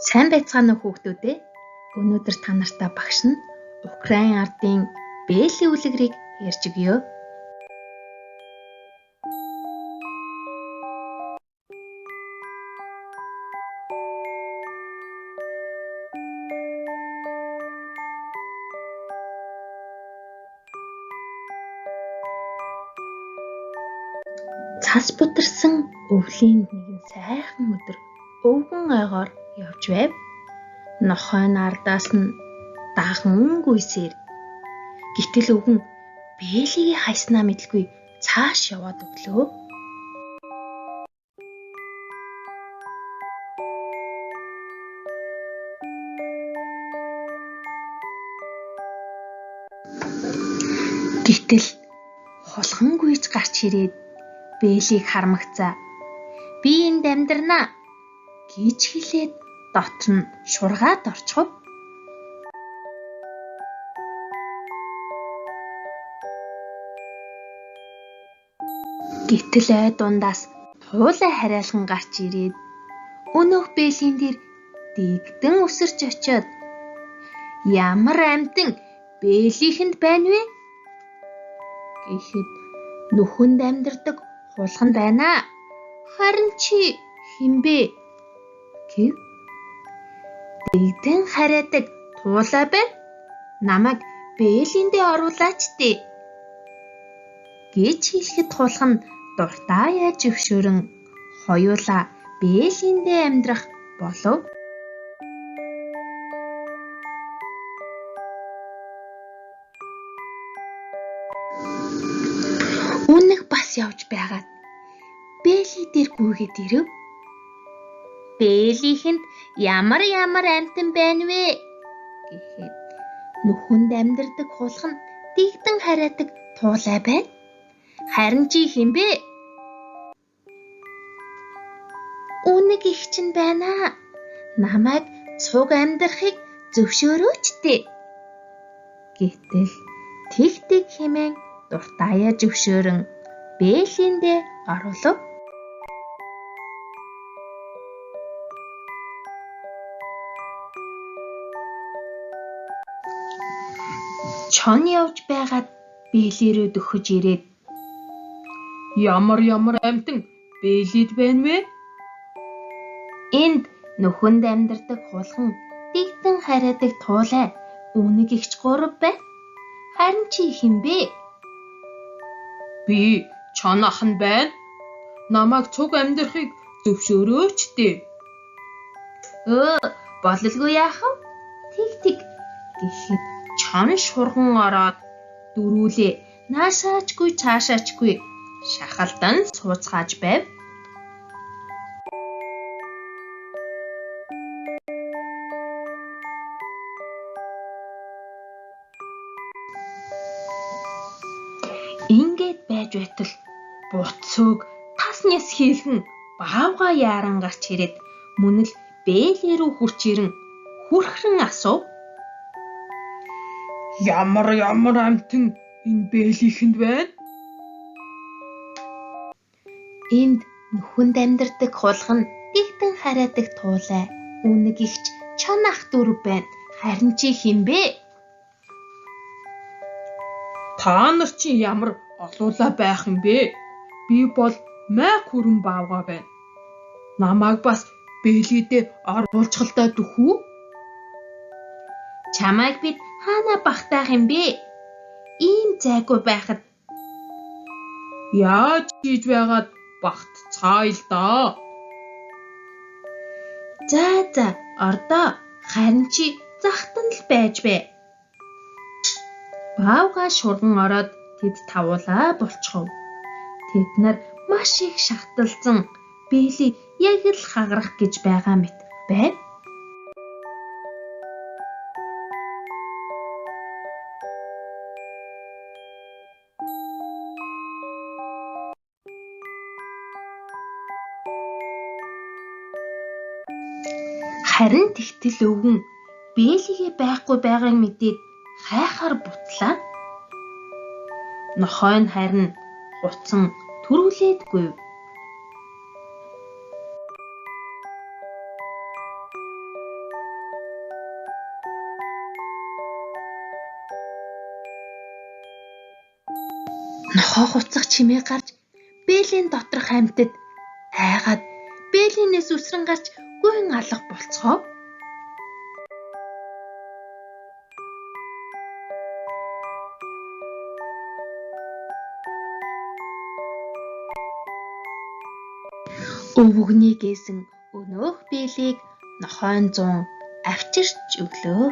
Сайн байцгаана уу хүүхдүүдээ. Өнөөдөр та нартай багш нь Украин ардын бээлийн үлгэрийг ярьж өгье. Цас бутарсан өвлийн нэгэн сайхан өдөр өвгөн ойгоор явж байв. Нохойн ардаас нь даган гүйсээр. Гэтэл өвгөн бээлийг хайснаа мэдэлгүй цааш яваад өглөө. Гэтэл холхон гүйж гарч ирээд бээлийг хармагцаа. Би энд амьдрнаа гэж хэлээд дотор нь шургаад орчихов. Гэтэл ой дундаас туулай хараалхан гарч ирээд өнөөх бээлийн дээр дэгдэн өсөрч очиод ямар амьтан бээлийнхэнд байна вэ? Гэхэд нүхэнд амьдардаг хулхан байна. Харин чи хэн бэ? Гэв. Дэгдэн хараадаг туулай байна. Намайг бээлиндээ оруулаач дээ. Гэж хэлэхэд хулхан дуртай зөвшөөрөн хоёулаа бээлиндээ амьдрах болов. Үнэг бас явж байгаад бээли дээр гүйгээд ирэв. Бээлийнхэнд ямар амьтан байна вэ? Гэхэд нүхэнд амьдардаг хулхан дэгдэн хараадаг туулай байна. Харин чи хэн бэ? Үнэг их чинь байна. Намайг цуг амьдрахыг зөвшөөрөөч дээ. Гэтэл тэг хэмээн дуртай зөвшөөрөн бээлиндээ оруулав. Чон явж байгаад бээлээрөө дөхөж ирээд ямар амьтан бээлид байна вэ? Энд нүхэнд амьдардаг хулхан дэгдэн хараадаг туулай үнэг ихч 3 байна. Харин чи хэн бэ? Би чон ахан байна. Намайг цуг амьдрахыг зөвшөөрөөч дээ. Бололгүй яах вэ? Тэг гэхэд чон шурган ороод дөрүүлээ наашаачгүй цаашаачгүй шахалдан сууцгааж байв. Ингээд байж байтал буцөөг тасняс хийлгэн баавга яаран гарч ирээд мөн л бээлээ рүү хурч ирэн хүрхрэн асуув. Ямар амьтан энэ бээлийнхэнд байна? Энд нүхэнд амьдардаг хулхан дэгдэн хараадаг туулай үнэг ихч чон ах 4 байна. Харин чи хэн бэ? Та нар чи ямар олуулаа байх юм бэ? Би бол май хүрэн баавга байна. Намайг бас бээлидээ оруулцгалдаа дөхүү? Чамайг бид хаана багтаах юм бэ? Ийм зайгүй байхад яаж хийж байгаад багтцгаая л доо. За ордоо харин чи захтан л байж бай. Баавга шурган ороод тэд тавуулаа болчихов. Тэд нар маш их шахталсан бээлийг яг л хагарах гэж байгаа мэт байв. Харин тэгтэл өвгөн бээлигээ байхгүй байгааг мэдээд хайхаар бутлаа. Нохой нь харин хуцан түрүүлээдгүй. хоо хуцах чимээ гарч бээлийн доторх амьтад айгаад бээлийнээс үсрэн гарч гүйн алга болцгоо. Өвгөнийг ээсэн өнөөх бээлийг нохойн зун авчирч өглөө.